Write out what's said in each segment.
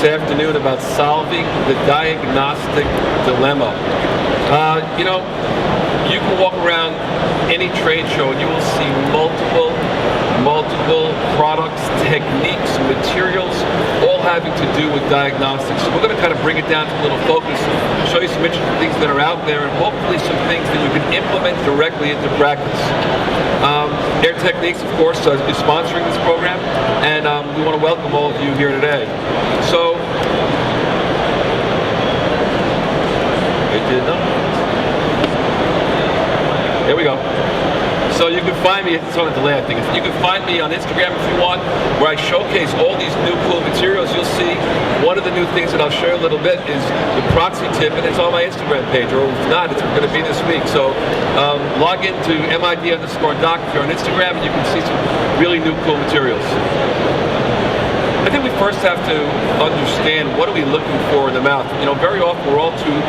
This afternoon about solving the diagnostic dilemma. You can walk around any trade show and you will see multiple products, techniques, materials, all having to do with diagnostics. So we're going to kind of bring it down to a little focus, show you some interesting things that are out there, and hopefully some things that you can implement directly into practice. Air Techniques, of course, is sponsoring this program, and we want to welcome all of you here today. So, there we go. So you can find me, it's on a delay I think, you can find me on Instagram if you want, where I showcase all these new cool materials. You'll see one of the new things that I'll show you a little bit is the proxy tip, and it's on my Instagram page, or if not, it's going to be this week. So log into MID_doc if you're on Instagram, and you can see some really new cool materials. I think we first have to understand, what are we looking for in the mouth? Very often we're all too,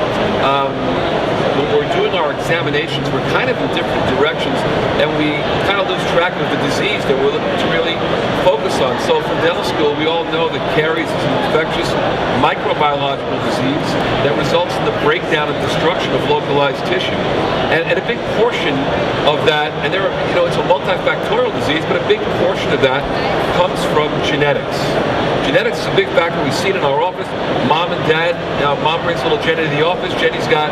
when we're doing our examinations, we're kind of in different directions, and we kind of lose track of the disease that we're looking to really focus on. So from dental school, we all know that caries is an infectious microbiological disease that results in the breakdown and destruction of localized tissue. And a big portion of that, and it's a multifactorial disease, but a big portion of that comes from genetics. Genetics is a big factor. We see it in our office. Mom and dad. Mom brings little Jenny to the office. Jenny's got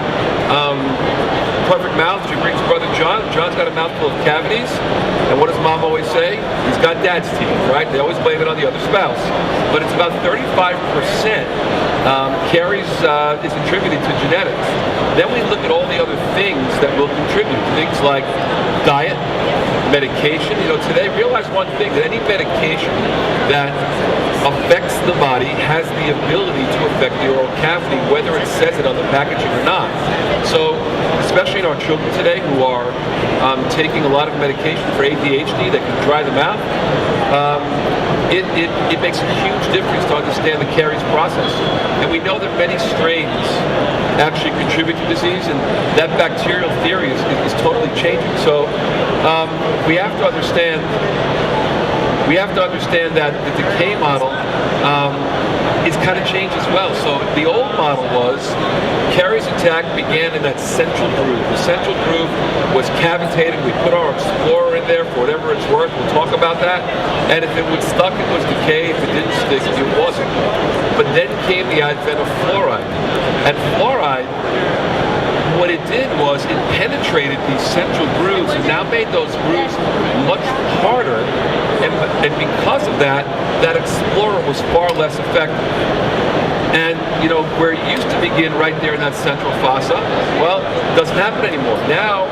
perfect mouth. She brings brother John. John's got a mouthful of cavities. And what does mom always say? He's got dad's teeth, right? They always blame it on the other spouse. But it's about 35% caries is attributed to genetics. Then we look at all the other things that will contribute. Things like diet, medication. Today, realize one thing, that any medication that affects the body has the ability to affect the oral cavity, whether it says it on the packaging or not. So, especially in our children today who are taking a lot of medication for ADHD that can dry them out, it makes a huge difference to understand the caries process. And we know that many strains actually contribute to disease, and that bacterial theory is totally changing. So we have to understand that the decay model is kind of changed as well. So the old model was caries attack began in that central groove. The central groove was cavitated. We put our explorer in there for whatever it's worth. We'll talk about that. And if it was stuck, it was decay. If it didn't stick, it wasn't. But then came the advent of fluoride. And fluoride, what it did was it penetrated these central grooves and now made those grooves much harder. And because of that, that explorer was far less effective. And, where it used to begin right there in that central fossa, well, it doesn't happen anymore. Now,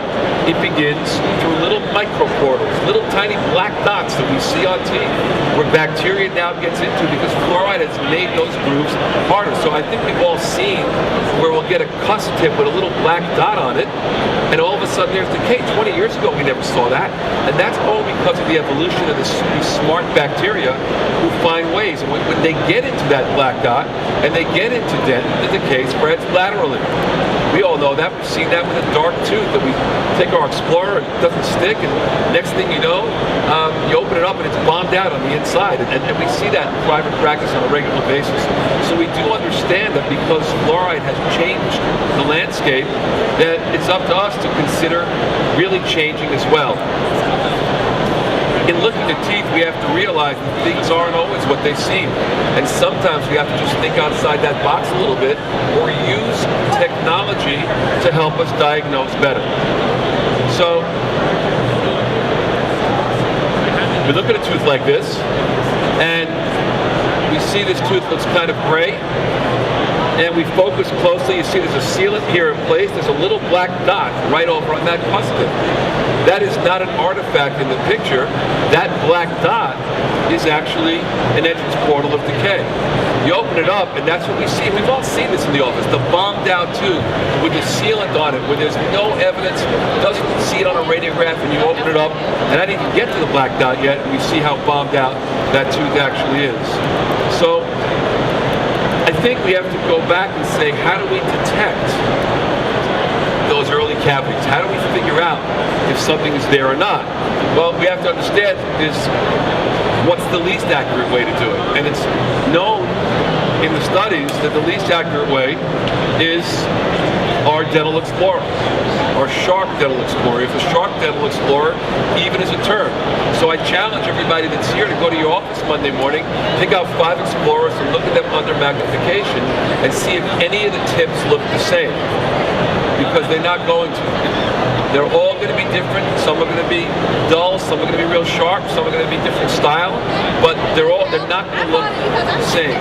it begins through little microportals, little tiny black dots that we see on teeth, where bacteria now gets into because fluoride has made those grooves harder. So I think we've all seen where we'll get a cusp tip with a little black dot on it, and all of a sudden there's decay. 20 years ago, we never saw that. And that's all because of the evolution of these smart bacteria who find ways. And when they get into that black dot, and they get into the decay spreads laterally. We all know that. We've seen that with a dark tooth, that we take our explorer and it doesn't stick, and next thing you know, you open it up and it's bombed out on the inside. And we see that in private practice on a regular basis. So we do understand that because fluoride has changed the landscape, that it's up to us to consider really changing as well. In looking at teeth, we have to realize that things aren't always what they seem. And sometimes we have to just think outside that box a little bit, or use technology to help us diagnose better. So, we look at a tooth like this, and we see this tooth looks kind of gray, and we focus closely. You see there's a sealant here in place. There's a little black dot right over on that cusp tip. That is not an artifact in the picture. That black dot is actually an entrance portal of decay. You open it up, and that's what we see. We've all seen this in the office. The bombed out tooth with the sealant on it, where there's no evidence, doesn't see it on a radiograph, and you open it up, and I didn't even get to the black dot yet, and we see how bombed out that tooth actually is. So I think we have to go back and say, how do we detect those early cavities? How do we figure out if something is there or not? Well, we have to understand is what's the least accurate way to do it. And it's known in the studies that the least accurate way is our Dental Explorer, our Shark Dental Explorer. If a Shark Dental Explorer even is a term. So I challenge everybody that's here to go to your office Monday morning, pick out 5 Explorers and look at them under magnification and see if any of the tips look the same. Because they're not going to. They're all going to be different. Some are going to be dull, some are going to be real sharp, some are going to be different style, but they're not going to look the same.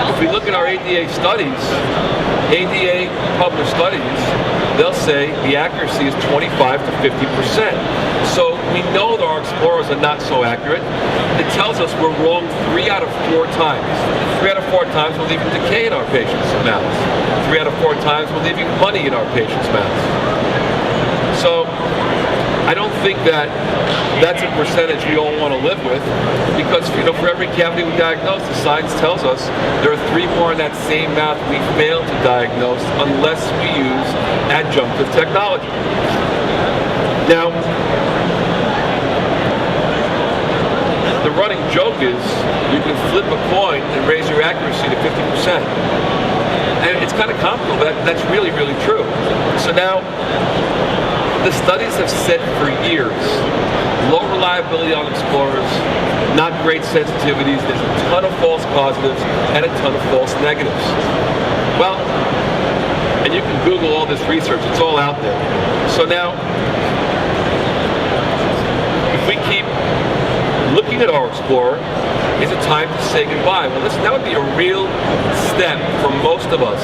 If we look at our ADA studies, ADA published studies, they'll say the accuracy is 25 to 50%. So we know that our Explorers are not so accurate. It tells us we're wrong 3 out of 4 times. 3 out of 4 times we're leaving decay in our patients' mouths. 3 out of 4 times we're leaving money in our patients' mouths. So I don't think that that's a percentage we all want to live with, because for every cavity we diagnose, the science tells us there are 3 more in that same mouth we fail to diagnose unless we use adjunctive technology. Now, the running joke is you can flip a coin and raise your accuracy to 50%. And it's kind of comical, but that's really, really true. So now, the studies have said for years, low reliability on Explorers, not great sensitivities, there's a ton of false positives and a ton of false negatives. Well, and you can Google all this research, it's all out there. So now, if we keep looking at our Explorer, is it time to say goodbye? Well, listen, that would be a real step for most of us.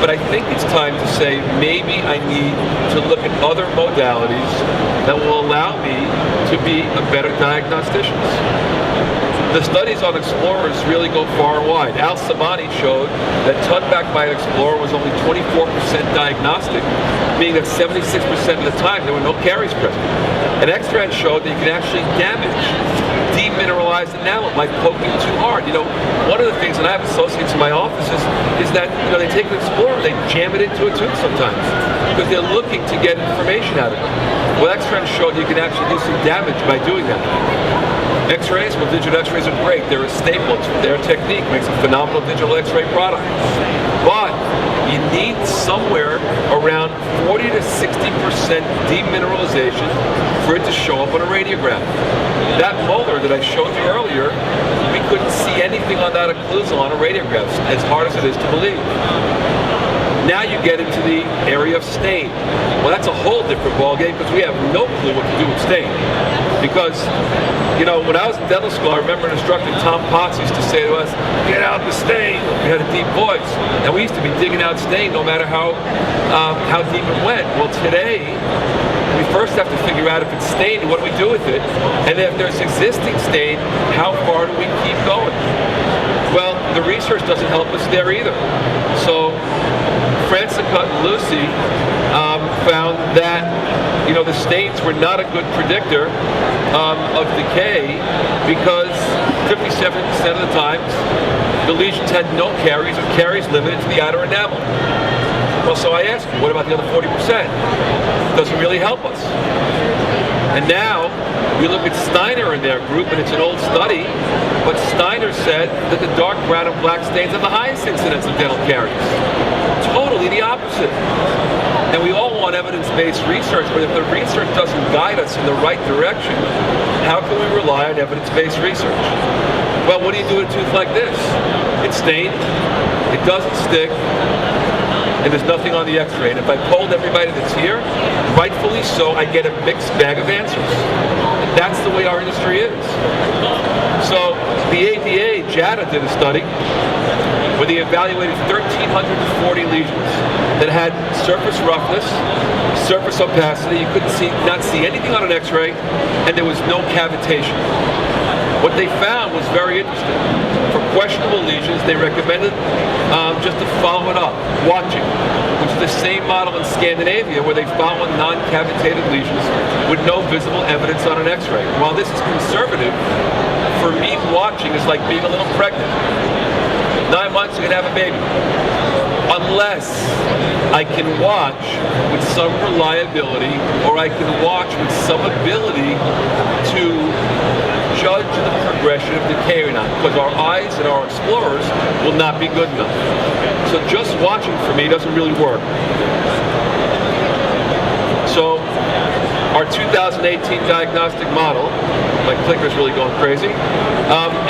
But I think it's time to say maybe I need to look at other modalities that will allow me to be a better diagnostician. The studies on Explorers really go far and wide. Al Sabani showed that touchback by an Explorer was only 24% diagnostic, meaning that 76% of the time there were no caries present. An X-ray showed that you can actually damage demineralized enamel by poking too hard. One of the things, and I have associates in my office, is that they take an Explorer, they jam it into a tooth sometimes because they're looking to get information out of it. Well, X-ray showed you can actually do some damage by doing that. X-rays, well, digital X-rays are great. They're a staple. Their technique makes a phenomenal digital X-ray product. But you need somewhere around 40 to 60% demineralization for it to show up on a radiograph. That molar that I showed you earlier, we couldn't see anything on that occlusal on a radiograph, as hard as it is to believe. Now you get into the area of stain. Well, that's a whole different ballgame because we have no clue what to do with stain. Because, when I was in dental school, I remember an instructor, Tom Potts, used to say to us, "Get out the stain." We had a deep voice. And we used to be digging out stain no matter how deep it went. Well, today, we first have to figure out if it's stained, what do we do with it? And if there's existing stain, how far do we keep going? Well, the research doesn't help us there either. So, Francica and Lucy found that the stains were not a good predictor of decay because 57% of the times the lesions had no caries or caries limited to the outer enamel. Well, so I asked you, what about the other 40%? Doesn't really help us. And now we look at Steiner in their group, and it's an old study, but Steiner said that the dark brown and black stains have the highest incidence of dental caries. Totally the opposite. And we all want evidence-based research, but if the research doesn't guide us in the right direction, how can we rely on evidence-based research? Well, what do you do with a tooth like this? It's stained, it doesn't stick, and there's nothing on the X-ray. And if I polled everybody that's here, rightfully so, I get a mixed bag of answers. And that's the way our industry is. So the ADA, JADA, did a study where they evaluated 1,340 lesions that had surface roughness, surface opacity. You couldn't not see anything on an X-ray, and there was no cavitation. What they found was very interesting. For questionable lesions, they recommended just to follow it up, watching, which is the same model in Scandinavia where they found non-cavitated lesions with no visible evidence on an X-ray. While this is conservative, for me, watching is like being a little pregnant. 9 months, you can have a baby. Unless I can watch with some reliability, or I can watch with some ability to judge the progression of decay or not, because our eyes and our explorers will not be good enough. So just watching for me doesn't really work. So our 2018 diagnostic model, my clicker's really going crazy,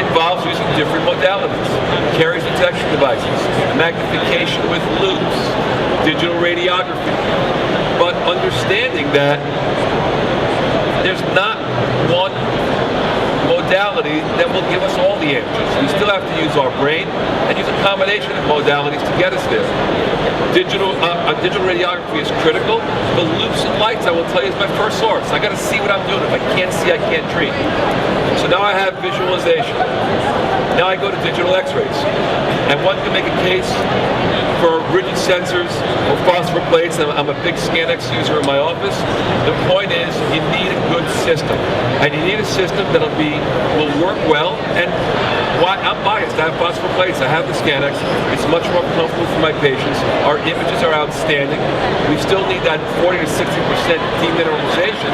involves using different modalities. Caries detection devices, magnification with loops, digital radiography. But understanding that there's not one modality that will give us all the answers. We still have to use our brain and use a combination of modalities to get us there. Digital radiography is critical. The loops and lights, I will tell you, is my first source. I got to see what I'm doing. If I can't see, I can't treat. So now I have visualization. Now I go to digital x-rays. And one can make a case for rigid sensors or phosphor plates. I'm a big ScanX user in my office. The point is, you need a good system. And you need a system that will work well. And I'm biased. I have phosphor plates. I have the ScanX. It's much more comfortable for my patients. Our images are outstanding. We still need that 40 to 60% demineralization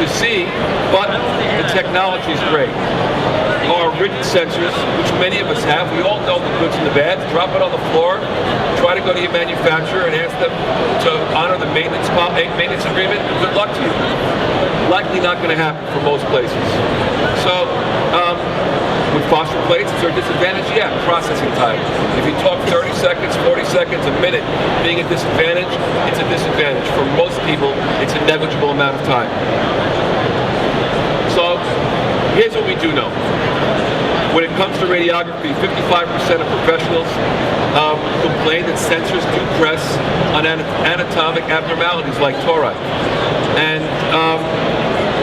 to see, but the technology is great. Our rigid sensors, which many of us have, we all know the goods and the bads. Drop it on the floor. Try to go to your manufacturer and ask them to honor the maintenance agreement. Good luck to you. Likely not going to happen for most places. So, with phosphor plates, is there a disadvantage? Yeah, processing time. If you talk 30 seconds, 40 seconds, a minute being a disadvantage, it's a disadvantage. For most people, it's a negligible amount of time. So, here's what we do know. When it comes to radiography, 55% of professionals complain that sensors do press on anatomic abnormalities like tori. And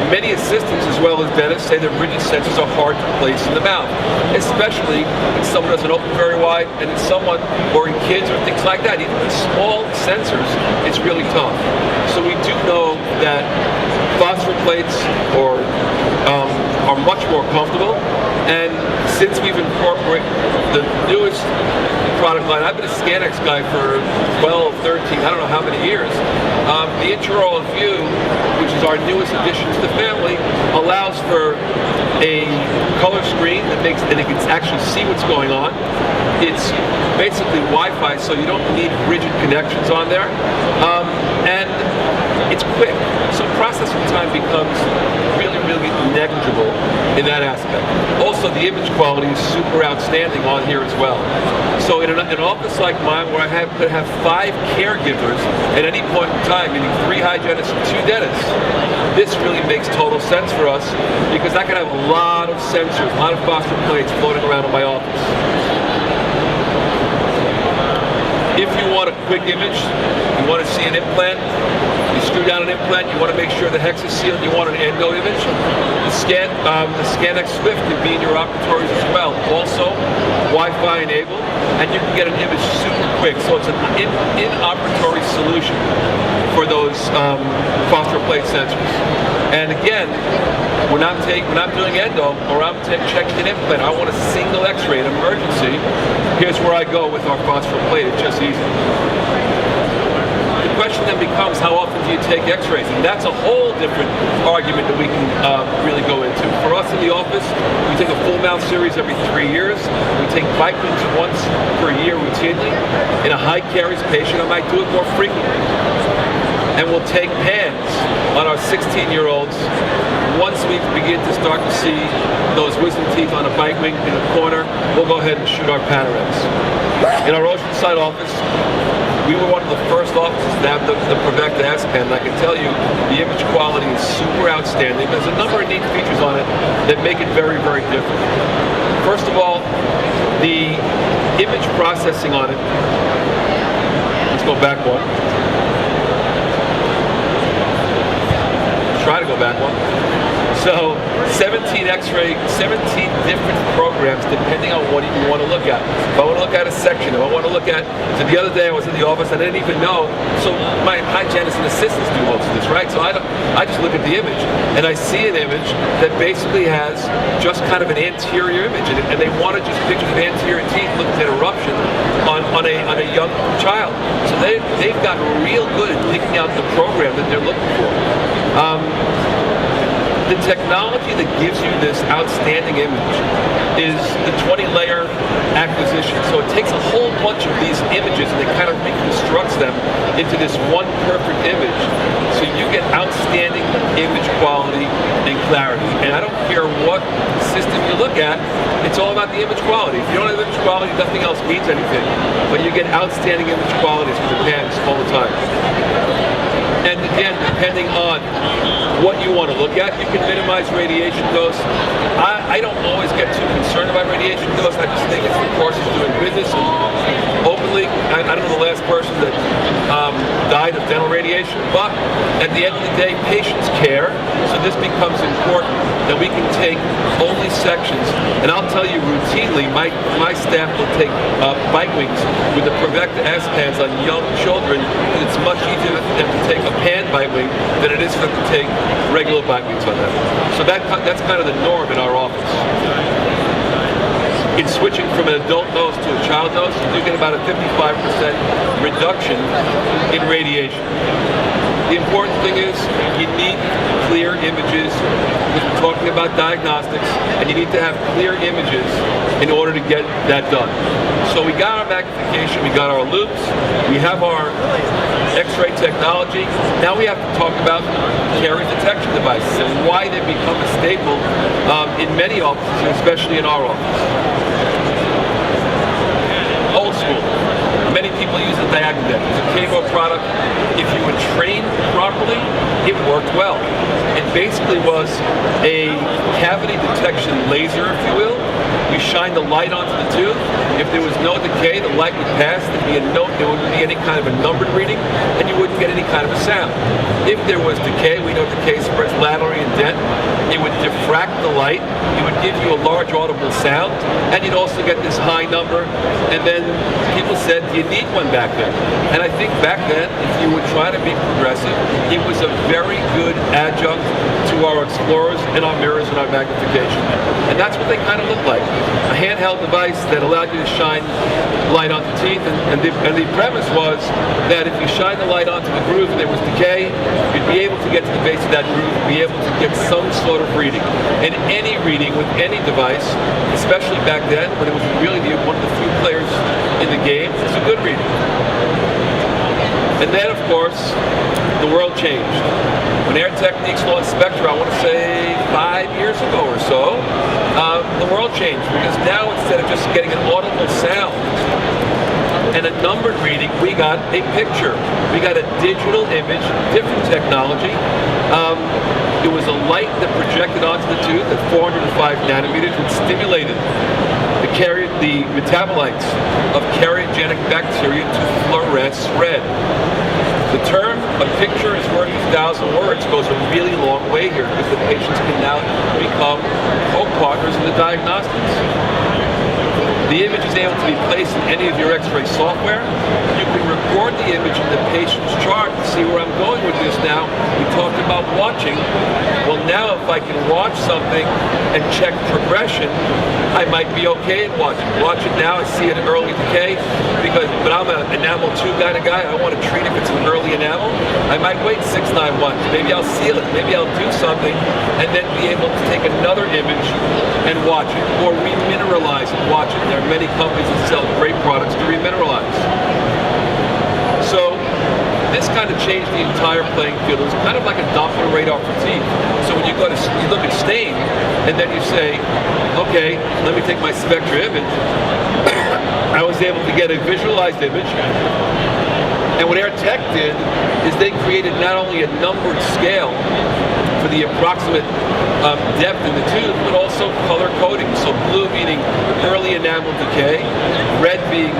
many assistants, as well as dentists, say that rigid sensors are hard to place in the mouth, especially when someone doesn't open very wide, and in someone, or in kids, or things like that. Even with small sensors, it's really tough. So we do know that phosphor plates are much more comfortable, and since we've incorporated the newest product line, I've been a ScanX guy for 12, 13, I don't know how many years. The intraoral view, which is our newest addition to the family, allows for a color screen that you can actually see what's going on. It's basically Wi-Fi, so you don't need rigid connections on there. And it's quick, so processing time becomes really, really negligible in that aspect. Also, the image quality is super outstanding on here as well. So in an office like mine, where I could have 5 caregivers at any point in time, meaning 3 hygienists and 2 dentists, this really makes total sense for us, because I can have a lot of sensors, a lot of phosphor plates floating around in my office. If you want a quick image, you want to see an implant, you screw down an implant, you want to make sure the hex is sealed, you want an endo image, the ScanX Swift can be in your operatories as well. Also, Wi-Fi enabled, and you can get an image super quick. So it's an in-operatory solution for those phosphor plate sensors. And again, when I'm doing endo, or I'm checking an implant, I want a single x-ray, an emergency, here's where I go with our phosphor plate. It's just easy. The question then becomes, how often do you take x-rays? And that's a whole different argument that we can really go into. For us in the office, we take a full mouth series every 3 years. We take Vikings once per year routinely. In a high caries patient, I might do it more frequently. And we'll take pans on our 16-year-olds once we begin to start to see those wisdom teeth on a bite wing in the corner. We'll go ahead and shoot our panoramas. In our Oceanside office, we were one of the first offices to have the Prevecta S pen, and I can tell you the image quality is super outstanding. There's a number of neat features on it that make it very, very different. First of all, the image processing on it, let's go back one. Try to go back one. So 17 x-ray, 17 different programs depending on what you want to look at. If I want to look at a section, if I want to look at, so the other day I was in the office, I didn't even know, so my hygienists and assistants do most of this, right? So I just look at the image, and I see an image that basically has just kind of an anterior image, and they want to just picture the anterior teeth looking at eruption on a young child. So they've gotten real good at picking out the program that they're looking for. The technology that gives you this outstanding image is the 20-layer acquisition. So it takes a whole bunch of these images and it kind of reconstructs them into this one perfect image. So you get outstanding image quality and clarity. And I don't care what system you look at, it's all about the image quality. If you don't have image quality, nothing else means anything. But you get outstanding image qualities with the pans all the time. And again, depending on what you want to look at, you can minimize radiation dose. I don't always get too concerned about radiation dose. I just think it's the course of doing business. And openly, I don't know the last person that died of dental radiation, but at the end of the day, patients care. So this becomes important that we can take only sections. And I'll tell you routinely, my staff will take bite wings with the Prevecta S pans on young children. And it's much easier for them to take a pan bite wing than it is for them to take regular bite wings on them. So that's kind of the norm in our office. In switching from an adult nose to a child nose, you do get about a 55% reduction in radiation. The important thing is you need clear images. We're talking about diagnostics, and you need to have clear images in order to get that done. So we got our magnification, we got our loops, we have our X-ray technology. Now we have to talk about caries detection devices and why they've become a staple in many offices, especially in our office. Old school. Many people use the Diagnostic. It's a KMO product. If you were trained properly, it worked well. It basically was a cavity detection laser, if you will. You shine the light onto the tooth. If there was no decay, the light would pass. There'd be a note. There wouldn't be any kind of a numbered reading, and you wouldn't get any kind of a sound. If there was decay, we know decay spreads laterally in dent. It would diffract the light. It would give you a large audible sound, and you'd also get this high number. And then people said, "Do you need one back then?" And I think back then, if you would try to be progressive, it was a very good adjunct to our explorers and our mirrors and our magnification. And that's what they kind of look like. A handheld device that allowed you to shine light onto teeth, and the premise was that if you shine the light onto the groove and there was decay, you'd be able to get to the base of that groove, be able to get some sort of reading. And any reading with any device, especially back then when it was really one of the few players in the game, it's a good reading. And then, of course, the world changed. When Air Techniques launched Spectra, I want to say 5 years ago or so, the world changed, because now instead of just getting an audible sound and a numbered reading, we got a picture. We got a digital image, different technology. It was a light that projected onto the tooth at 405 nanometers and stimulated the metabolites of cariogenic bacteria to fluoresce red. The term, a picture is worth 1,000 words, goes a really long way here, because the patients can now become co-partners in the diagnostics. The image is able to be placed in any of your X-ray software. You can record the image in the patient's chart. See where I'm going with this now? We talked about watching. Well, now if I can watch something and check progression, I might be okay at watching. Watch it now, I see an early decay, but I'm an enamel 2 kind of guy. I want to treat if it's an early enamel. I might wait 6-9 months. Maybe I'll seal it. Maybe I'll do something and then be able to take another image and watch it, or remineralize and watch it. There are many companies that sell great products to remineralize. So this kind of changed the entire playing field. It was kind of like a Doppler radar for teeth. So when you look at stain, and then you say, okay, let me take my Spectra image, I was able to get a visualized image. And what Air Tech did is they created not only a numbered scale for the approximate depth in the tooth, but also color coding. So blue meaning early enamel decay, red being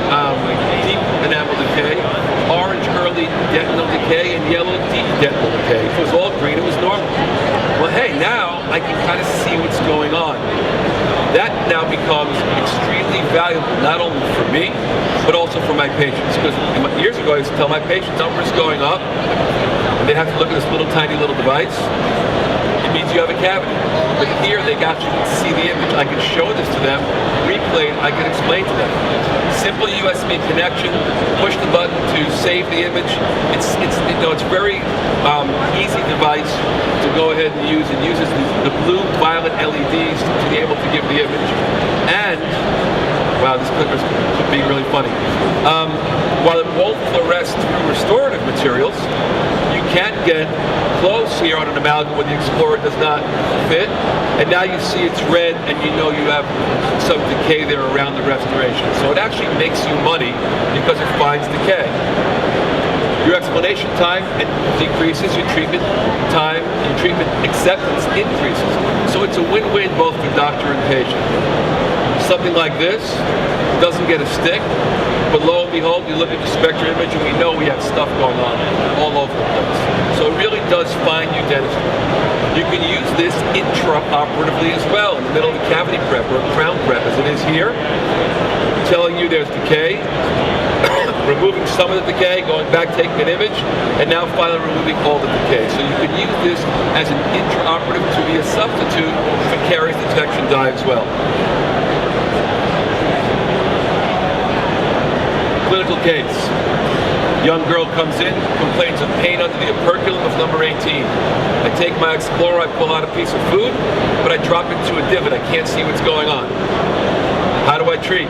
deep enamel decay, orange early dental decay, and yellow deep dental decay. If it was all green, it was normal. Well, hey, now I can kind of see what's going on. That now becomes extremely valuable, not only for me, but also for my patients. Because years ago, I used to tell my patients, numbers going up, and they have to look at this little tiny little device. means you have a cavity. But here they actually can see the image. I can show this to them, replay it, I can explain to them. Simple USB connection, push the button to save the image. It's very easy device to go ahead and use. It uses the blue violet LEDs to be able to give the image. And wow, this clicker's being really funny. While it won't fluoresce through restorative materials, you can get close here on an amalgam where the Explorer does not fit, and now you see it's red and you know you have some decay there around the restoration. So it actually makes you money because it finds decay. Your explanation time decreases, your treatment time, your treatment acceptance increases. So it's a win-win both for doctor and patient. Something like this doesn't get a stick, but lo and behold, you look at the spectrum image and we know we have stuff going on all over the place. So it really does fine you dentistry. You can use this intraoperatively as well, in the middle of the cavity prep or crown prep, as it is here, telling you there's decay, removing some of the decay, going back, taking an image, and now finally removing all the decay. So you can use this as an intraoperative to be a substitute for caries detection dye as well. Clinical case. Young girl comes in, complains of pain under the operculum of number 18. I take my Explorer, I pull out a piece of food, but I drop it into a divot. I can't see what's going on. How do I treat?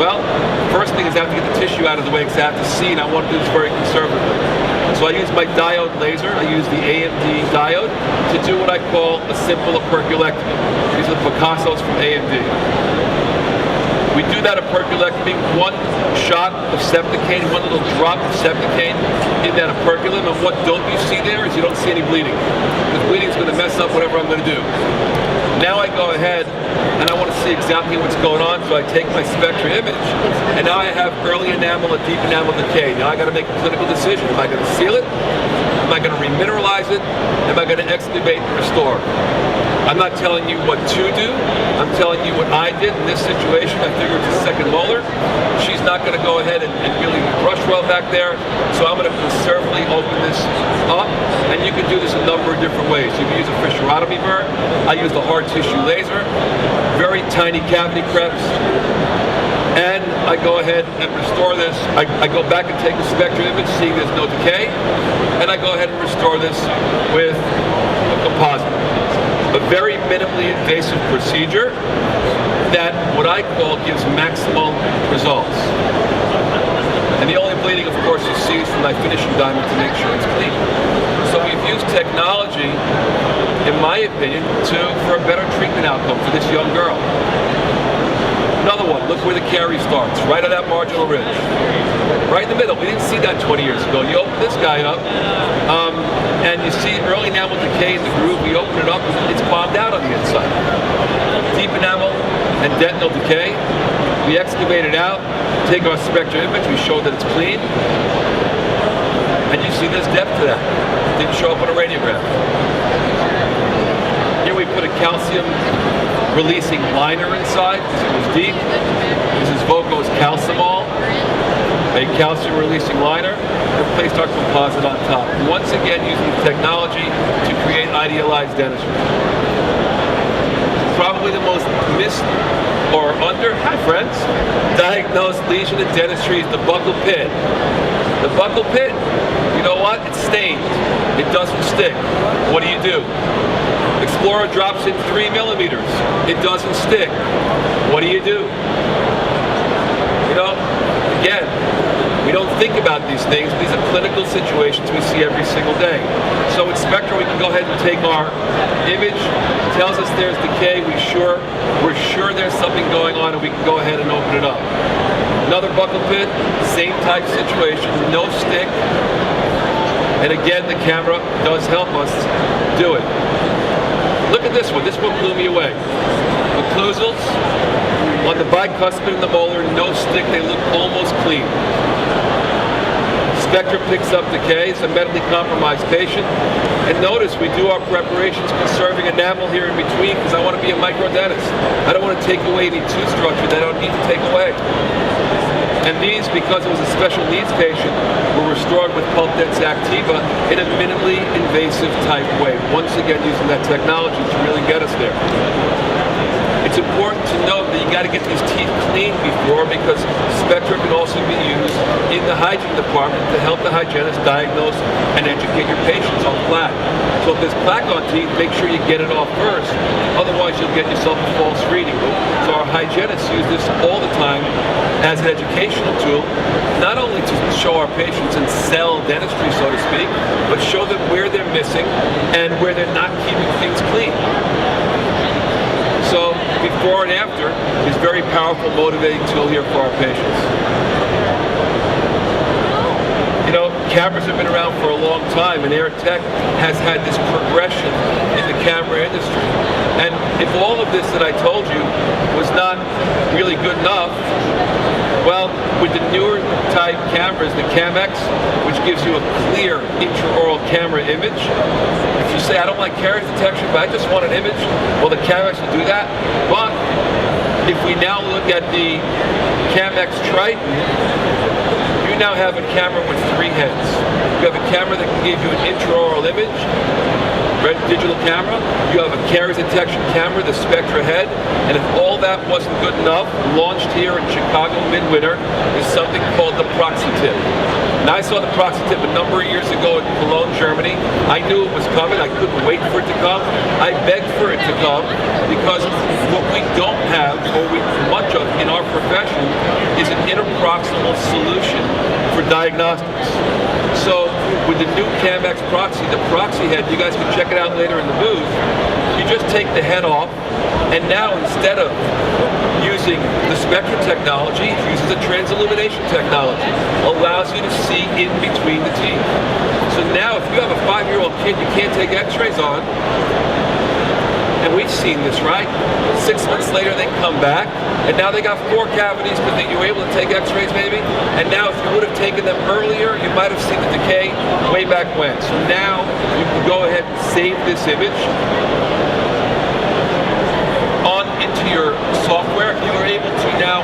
Well, first thing is I have to get the tissue out of the way because I have to see, and I want to do this very conservatively. So I use my diode laser. I use the AMD diode to do what I call a simple operculectomy. These are the Picassos from AMD. We do that operculectomy, one shot of septicane, one little drop of septicane in that operculum, and what don't you see there is you don't see any bleeding. Because bleeding is going to mess up whatever I'm going to do. Now I go ahead and I want to see exactly what's going on, so I take my spectra image, and now I have early enamel and deep enamel decay. Now I got to make a clinical decision. Am I going to seal it? Am I going to remineralize it? Am I going to excavate and restore? I'm not telling you what to do. I'm telling you what I did in this situation. I figure it's a second molar. She's not going to go ahead and really brush well back there, so I'm going to conservatively open this up, and you can do this a number of different ways. You can use a fissurotomy burr. I use the hard tissue laser, very tiny cavity preps, and I go ahead and restore this. I go back and take the spectrum image, seeing there's no decay, and I go ahead and restore this with a composite. A very minimally invasive procedure that what I call gives maximal results. And the only bleeding, of course, you see is from my finishing diamond to make sure it's clean. So we've used technology, in my opinion, for a better treatment outcome for this young girl. Another one, look where the caries starts, right on that marginal ridge. Right in the middle. We didn't see that 20 years ago. You open this guy up, and you see early enamel decay in the groove. We open it up, and it's bombed out on the inside. Deep enamel and dentinal decay. We excavate it out, take our spectrum image, we show that it's clean, and you see there's depth to that. It didn't show up on a radiograph. Here we put a calcium releasing liner inside because it was deep. This is Voco's Calcimol, a calcium releasing liner, and placed our composite on top. Once again, using technology to create idealized dentistry. Probably the most missed or diagnosed lesion in dentistry is the buccal pit. The buccal pit, you know what? It's stained. It doesn't stick. What do? Explorer drops in 3 millimeters. It doesn't stick. What do? You know, again, we don't think about these things. These are clinical situations we see every single day. So with Spectra, we can go ahead and take our image, tells us there's decay, we're sure there's something going on, and we can go ahead and open it up. Another buccal pit, same type situation, no stick. And again, the camera does help us do it. Look at this one. This one blew me away. Occlusals on the bicuspid and the molar, no stick. They look almost clean. Spectra picks up decay. It's a medically compromised patient. And notice we do our preparations conserving enamel here in between because I want to be a microdentist. I don't want to take away any tooth structure that I don't need to take away. And these, because it was a special needs patient, were restored with pulp dense activa in a minimally invasive type way. Once again, using that technology to really get us there. It's important to note that you got to get these teeth cleaned before, because Spectra can also be used in the hygiene department to help the hygienist diagnose and educate your patients on plaque. So if there's plaque on teeth, make sure you get it off first. Otherwise, you'll get yourself a false reading. So our hygienists use this all the time as an educational tool, not only to show our patients and sell dentistry, so to speak, but show them where they're missing and where they're not keeping things clean. So before and after is very powerful, motivating tool here for our patients. You know, cameras have been around for a long time, and Air Tech has had this progression in the camera industry. And if all of this that I told you was not really good enough, well, with the newer type cameras, the CamX, which gives you a clear intraoral camera image. If you say, I don't like caries detection, but I just want an image, well, the CamX will do that. But if we now look at the CamX Triton, you now have a camera with 3 heads. You have a camera that can give you an intraoral image, red digital camera. You have a caries detection camera, the Spectra head, and if all that wasn't good enough, launched here in Chicago Midwinter is something called the Proxy Tip. And I saw the Proxy Tip a number of years ago in Cologne, Germany. I knew it was coming. I couldn't wait for it to come. I begged for it to come, because what we don't have, or much of in our profession, is an interproximal solution for diagnostics. So with the new CamX Proxy, the Proxy head, you guys can check it out later in the booth, you just take the head off, and now instead of using the Spectra technology, it uses a transillumination technology. Allows you to see in between the teeth. So now if you have a 5-year-old kid you can't take x-rays on, and we've seen this, right? 6 months later they come back, and now they got 4 cavities, but you were able to take x-rays maybe, and now if you would have taken them earlier, you might have seen the decay way back when. So now you can go ahead and save this image on into your software. You are able to now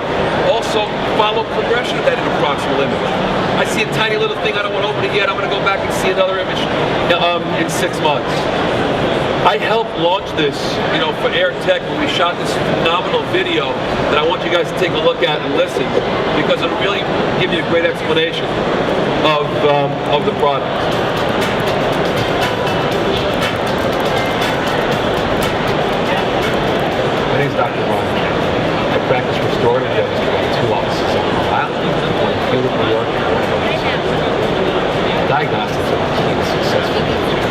also follow progression of that interproximal image. I see a tiny little thing, I don't want to open it yet, I'm going to go back and see another image in 6 months. I helped launch this, for Air Tech when we shot this phenomenal video that I want you guys to take a look at and listen, because it'll really give you a great explanation of the product. My name is Dr. Ron. I practice restorative dentistry at 2 offices on Long Island, one in Field, New York, and one in Diagnostics are the key to successful dentistry.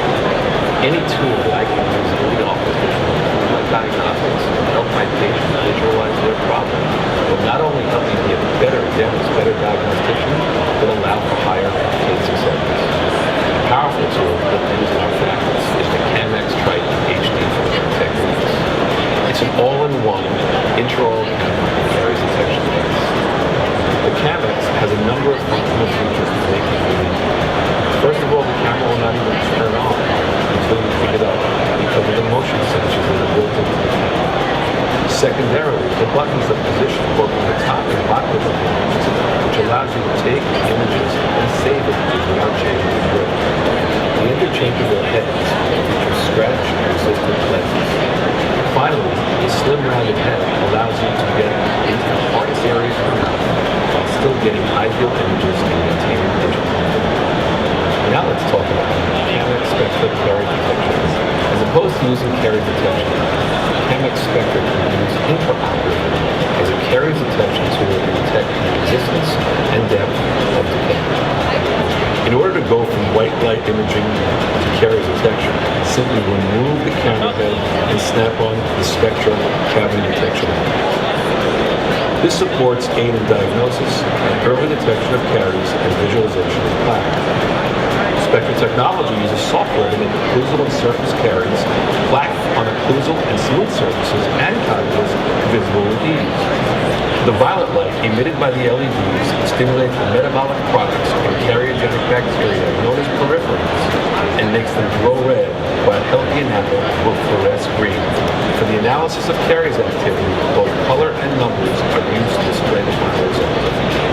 Any tool that I can use in the office to improve my diagnostics and help my patients visualize their problem will not only help me be a better dentist, better diagnostician, but allow for higher case acceptance. A powerful tool that we use in our practice is the CamX Triton HD for Air Techniques. It's an all-in-one intraoral camera caries detection device. The CamX has a number of functional features to make it unique. First of all, the camera will not even turn on until you pick it up, because of the motion sensors that are built into the camera. Secondarily, the buttons are positioned both on the top and bottom of the image, which allows you to take images and save images without changing the grip. The interchangeable heads feature scratch-resistant lenses. Finally, the slim rounded head allows you to get into the hardest areas of the mouth while still getting ideal images and maintaining digital quality. Now let's talk about CamX Spectra caries detection. As opposed to using caries detection, CamX Spectra can be used intraoperatively as a caries detection tool to detect the existence and depth of decay. In order to go from white light imaging to caries detection, simply remove the camera head and snap on the Spectra cavity detection. This supports aid in diagnosis and early detection of caries and visualization of plaque. Spectra technology uses software to make occlusal and surface caries, plaque on occlusal and smooth surfaces, and cavities visible with ease. The violet light emitted by the LEDs stimulates the metabolic products and cariogenic bacteria known as peripherins and makes them glow red, while healthy enamel will fluoresce green. For the analysis of caries activity, both color and numbers are used to display the final result.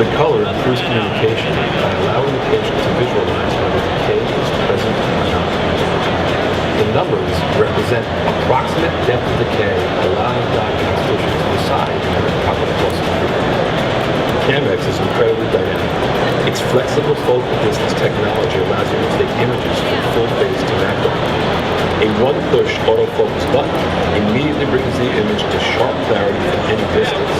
The color improves communication by allowing the patient to visualize whether decay is present or not. The numbers represent approximate depth of decay, allowing the diagnostician to decide on the proper course of treatment. Camex is incredibly dynamic. Its flexible focal distance technology allows you to take images from full face to macro. A one-push autofocus button immediately brings the image to sharp clarity from any distance.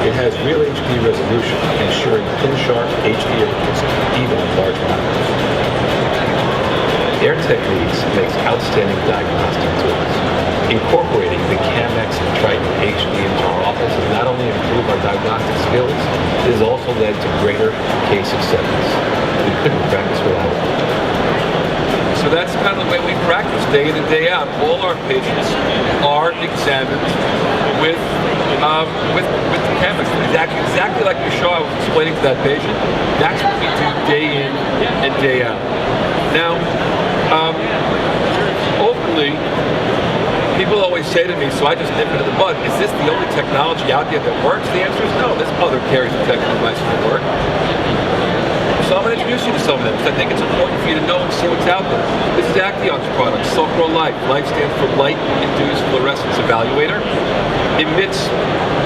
It has real HD resolution, ensuring pin-sharp HD images even at large macros. Air Techniques makes outstanding diagnostic tools. Incorporating the Camex and Triton HD into our office has not only improved our diagnostic skills, it has also led to greater case acceptance. We couldn't practice without it. So that's kind of the way we practice day in and day out. All our patients are examined with the Camex. Exactly like the show I was explaining to that patient. That's what we do day in and day out. Now, openly, people always say to me, so I just nip it in the bud, is this the only technology out there that works? The answer is no. There's other caries detection devices that work. So I'm going to introduce you to some of them because I think it's important for you to know and see what's out there. This is Action's product, Sulcro Light. Light stands for Light-Induced Fluorescence Evaluator. Emits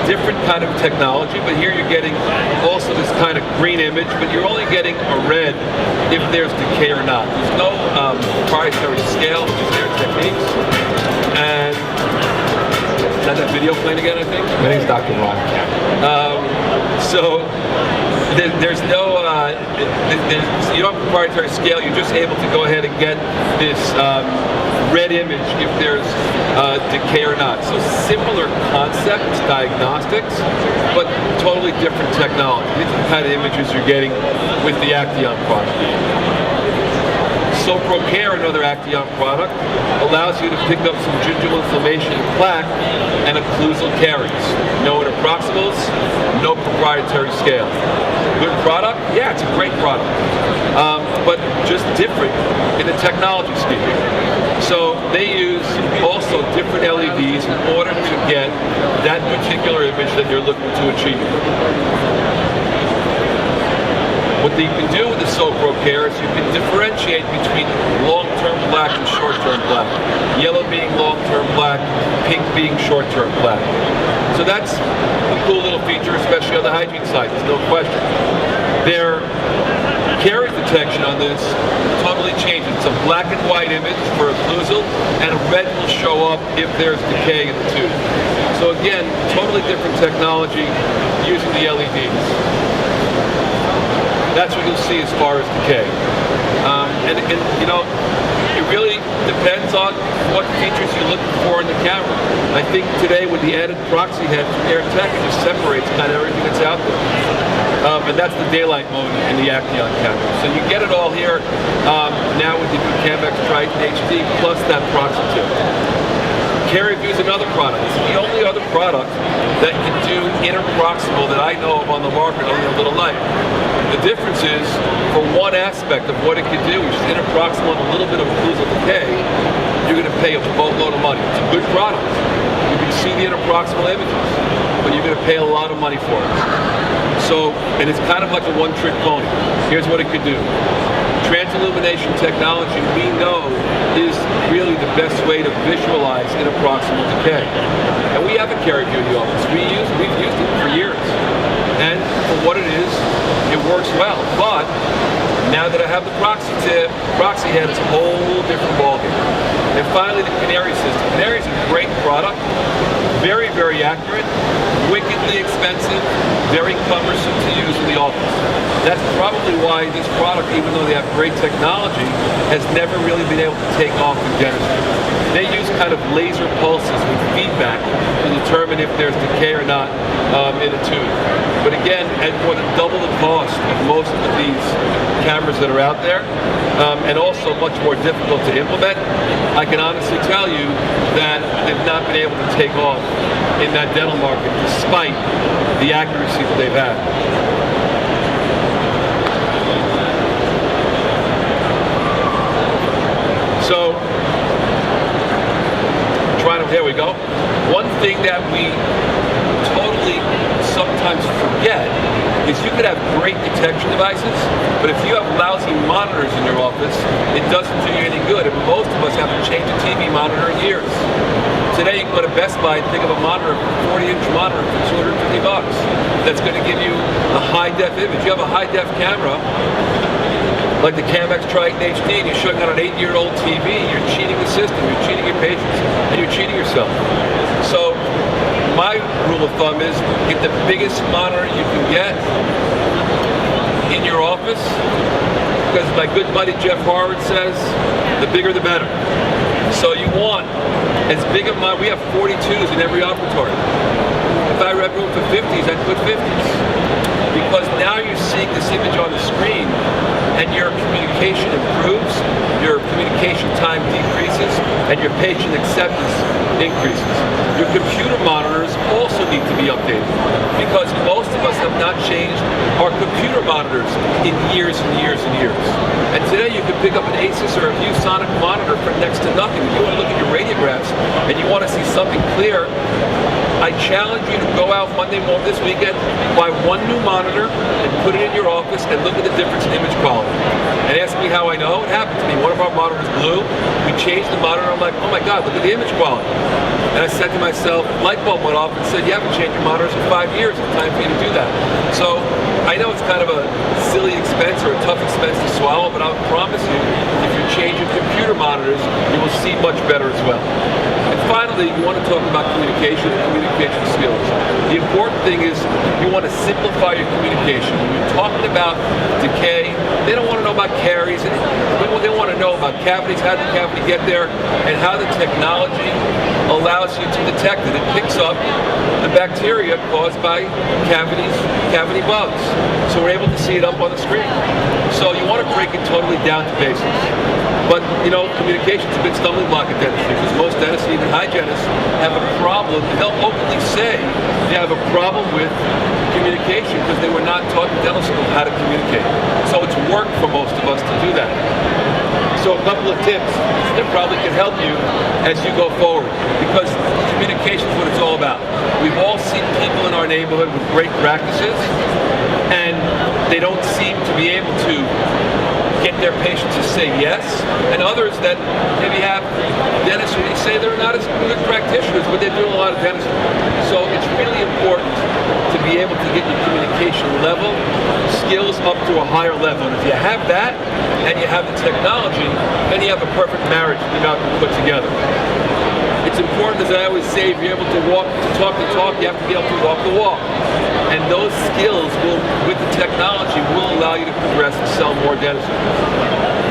different kind of technology, but here you're getting also this kind of green image, but you're only getting a red if there's decay or not. There's no proprietary scale, which is Air Techniques. And is that video playing again, I think? My name's Dr. Ron. So there's no, you don't have a proprietary scale, you're just able to go ahead and get this red image if there's decay or not. So similar concepts, diagnostics, but totally different technology. These are the kind of images you're getting with the Action product. Sulcro Care, another Action product, allows you to pick up some gingival inflammation and plaque and occlusal caries. No interproximals, no proprietary scale. Good product? Yeah, it's a great product, but just different in the technology scheme. So they use also different LEDs in order to get that particular image that you're looking to achieve. What you can do with the Sulcro Care is you can differentiate between long-term plaque and short-term plaque. Yellow being long-term plaque, pink being short-term plaque. So that's a cool little feature, especially on the hygiene side, there's no question. Their caries detection on this totally changes. It's a black and white image for occlusal, and a red will show up if there's decay in the tooth. So again, totally different technology using the LEDs. That's what you'll see as far as decay. And you know, it really depends on what features you're looking for in the camera. I think today with the added proxy head from Air Tech, it just separates kind of everything that's out there. And that's the daylight mode in the Action camera. So you get it all here now with the new Camex Triton HD plus that proxy tip. CaryView is another product. It's the only other product that can do interproximal that I know of on the market, only a little light. The difference is, for one aspect of what it can do, which is interproximal and a little bit of occlusal decay, you're going to pay a boatload of money. It's a good product. You can see the interproximal images, but you're going to pay a lot of money for it. So, and it's kind of like a one-trick pony. Here's what it could do. Transillumination technology, we know, is really the best way to visualize interproximal decay. And we have a CaryView in the office. We've used it for years. And for what it is, it works well. But now that I have the proxy head, it's a whole different ballgame. And finally, the Kaminer system. Kaminer is a great product, very, very accurate, wickedly expensive, very cumbersome to use in the office. That's probably why this product, even though they have great technology, has never really been able to take off in dentistry. They use kind of laser pulses with feedback to determine if there's decay or not in a tooth. But again, at more than double the cost of most of these cameras that are out there, and also much more difficult to implement, I can honestly tell you that they've not been able to take off in that dental market despite the accuracy that they've had. So, here we go. communication devices, but if you have lousy monitors in your office, it doesn't do you any good. And most of us haven't changed a TV monitor in years. Today you can go to Best Buy and pick up a monitor, a 40-inch monitor for $250. That's going to give you a high-def image. You have a high-def camera, like the Camex Triton HD, and you're showing on an 8-year-old TV, you're cheating the system, you're cheating your patients, and you're cheating yourself. So my rule of thumb is get the biggest monitor you can get in your office, because my good buddy Jeff Harwood says, the bigger the better. So you want as big of mine. We have 42s in every operatory. If I had room for 50s, I'd put 50s. Because now you're seeing this image on the screen and your communication improves, your communication time decreases, and your patient acceptance increases. Your computer monitors also need to be updated because most of us have not changed our computer monitors in years and years and years. And today you can pick up an Asus or a ViewSonic monitor for next to nothing. If you want to look at your radiographs and you want to see something clear, I challenge you to go out Monday morning this weekend, buy one new monitor and put it in your office and look at the difference in image quality. And ask me how I know. It happened to me. One of our monitors blew. We changed the monitor. I'm like, oh my God, look at the image quality. And I said to myself, light bulb went off and said, you haven't changed your monitors in 5 years. It's time for you to do that. So I know it's kind of a silly expense or a tough expense to swallow, but I'll promise you, if you change your computer monitors, you will see much better as well. And finally, you want to talk about communication and communication skills. The important thing is you want to simplify your communication. When you're talking about decay, they don't want to know about caries. They want to know about cavities, how did the cavity get there, and how the technology allows you to detect it. It picks up the bacteria caused by cavity bugs. So we're able to see it up on the screen. So you want to break it totally down to basics. But, you know, communication is a big stumbling block at dentistry because most dentists, even hygienists, have a problem. They'll openly say they have a problem with communication because they were not taught in dental school how to communicate. So it's work for most of us to do that. So a couple of tips that probably can help you as you go forward, because communication is what it's all about. We've all seen people in our neighborhood with great practices, and they don't seem to be able to get their patients to say yes, and others that maybe have dentists who say they're not as good practitioners, but they're doing a lot of dentistry. So it's really important to be able to get your communication level, skills up to a higher level. And if you have that, and you have the technology, then you have a perfect marriage you're not going to put together. It's important, as I always say, if you're able to talk the talk, you have to be able to walk the walk. And those skills will, with the technology, will allow you to progress and sell more dentistry.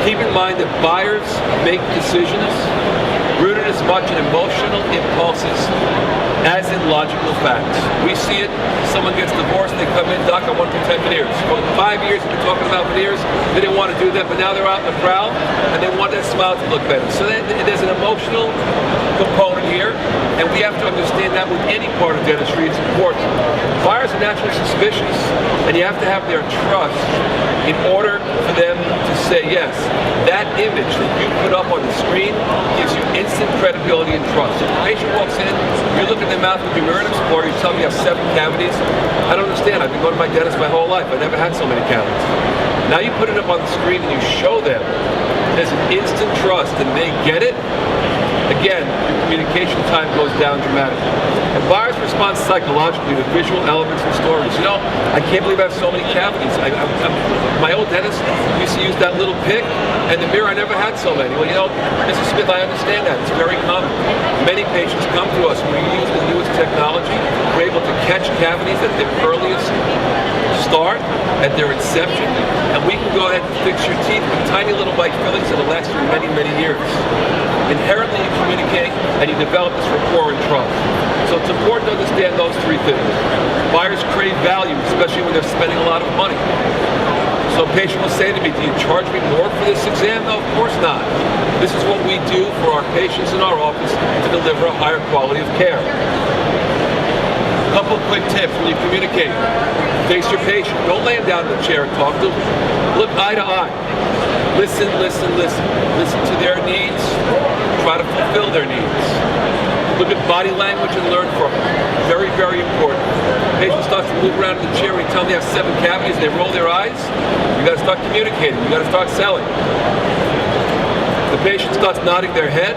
Keep in mind that buyers make decisions rooted as much in emotional impulses as in logical facts. We see it, someone gets divorced, they come in, doc, I want to protect veneers. For 5 years we've been talking about veneers, they didn't want to do that, but now they're out in the crowd and they want that smile to look better. So there's an emotional component here, and we have to understand that with any part of dentistry, it's important. Buyers are naturally suspicious, and you have to have their trust in order for them to say yes. That image that you put up on the screen gives you instant credibility and trust. If the patient walks in, you look at their mouth with your mirror support, you tell me you have 7 cavities. I don't understand. I've been going to my dentist my whole life. I never had so many cavities. Now you put it up on the screen and you show them. There's an instant trust, and they get it. Again, your communication time goes down dramatically. And buyers respond psychologically with visual elements and stories. You know, I can't believe I have so many cavities. My old dentist used to use that little pick, and the mirror, I never had so many. Well, you know, Mrs. Smith, I understand that. It's very common. Many patients come to us when we use the newest technology. We're able to catch cavities at their earliest start, at their inception, and we can go ahead and fix your teeth with tiny little white fillings that'll last you many, many years. Inherently, you communicate and you develop this rapport and trust. So it's important to understand those 3 things. Buyers crave value, especially when they're spending a lot of money. So a patient will say to me, do you charge me more for this exam? No, of course not. This is what we do for our patients in our office to deliver a higher quality of care. A couple of quick tips when you communicate. Face your patient. Don't lay him down in the chair and talk to him. Look eye to eye. Listen, listen, listen. Listen to their needs. Try to fulfill their needs. Look at body language and learn from it. Very, very important. patient starts to move around in the chair, when you tell them they have 7 cavities, they roll their eyes, you got to start communicating, you got to start selling. The patient starts nodding their head,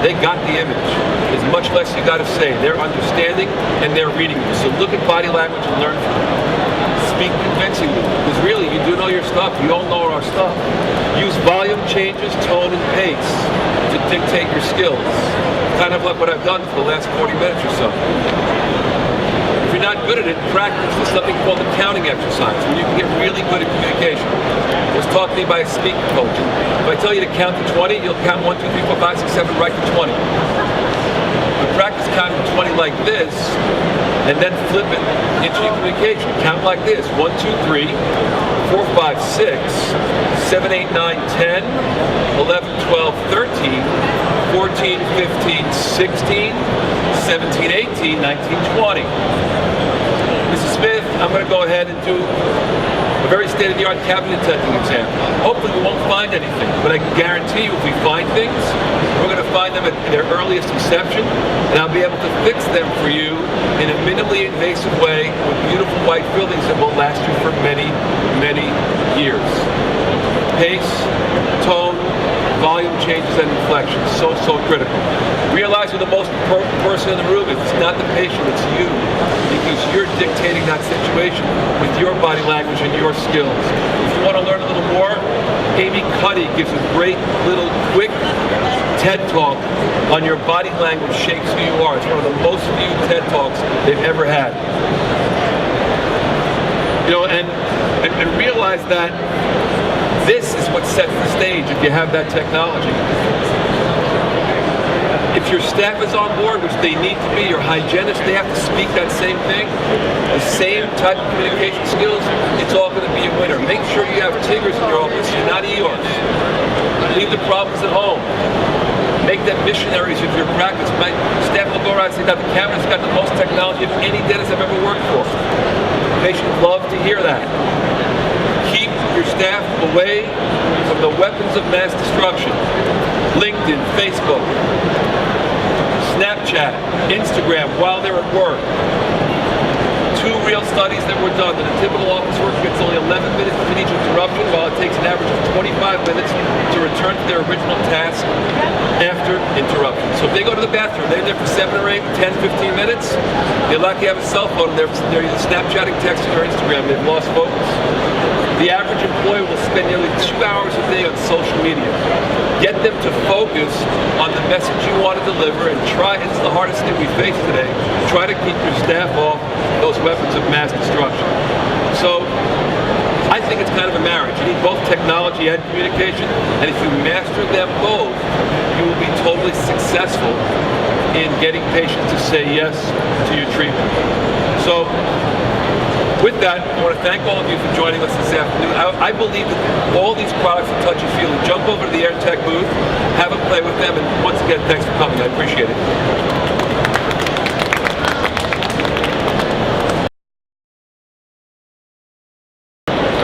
they got the image. There's much less you got to say. They're understanding and they're reading you. So look at body language and learn from it. Speak convincingly, because really you do know your stuff. We all know our stuff. Use volume changes, tone, and pace to dictate your skills. Kind of like what I've done for the last 40 minutes or so. If you're not good at it, practice. There's something called the counting exercise, where you can get really good at communication. It was taught to me by a speaking coach. If I tell you to count to 20, you'll count 1, 2, 3, 4, 5, 6, 7, right to 20. But practice counting to 20 like this, and then flip it into your communication. Count like this: 1, 2, 3, 4, 5, 6, 7, 8, 9, 10, 11, 12, 13, 14, 15, 16, 17, 18, 19, 20. Mrs. Smith, I'm going to go ahead and do a very state-of-the-art cabinet testing exam. Hopefully we won't find anything, but I can guarantee you if we find things, we're going to find them at their earliest inception, and I'll be able to fix them for you in a minimally invasive way with beautiful white fillings that will last you for many, many years. Pace, tone, volume changes, and inflections. So critical. Realize who the most important person in the room is. It's not the patient, it's you. Because you're dictating that situation with your body language and your skills. If you want to learn a little more, Amy Cuddy gives a great little quick TED Talk on your body language shapes who you are. It's one of the most viewed TED Talks they've ever had. You know, and realize that this is what sets the stage if you have that technology. If your staff is on board, which they need to be, your hygienists, they have to speak that same thing, the same type of communication skills, it's all going to be a winner. Make sure you have Tigers in your office, you're not Eeyores. Leave the problems at home. Make them missionaries of your practice. My staff will go around and say, Dr. Kaminer's got the most technology of any dentist I've ever worked for. Patients love to hear that. Keep your staff away from the weapons of mass destruction. LinkedIn, Facebook, Snapchat, Instagram while they're at work. 2 real studies that were done that a typical office worker gets only 11 minutes between each interruption, while it takes an average of 25 minutes to return to their original task after interruption. So if they go to the bathroom, they're there for 7 or 8, 10, 15 minutes, you're lucky to have a cell phone and they're either Snapchatting, texting, or Instagram. They've lost focus. The average employee will spend nearly 2 hours a day on social media. Get them to focus on the message you want to deliver, and try, it's the hardest thing we face today, try to keep your staff off those weapons of mass destruction. So I think it's kind of a marriage. You need both technology and communication, and if you master them both, you will be totally successful in getting patients to say yes to your treatment. So with that, I want to thank all of you for joining us this afternoon. I believe that all these products will touch you feeling. Jump over to the AirTech booth, have a play with them, and once again, thanks for coming. I appreciate it.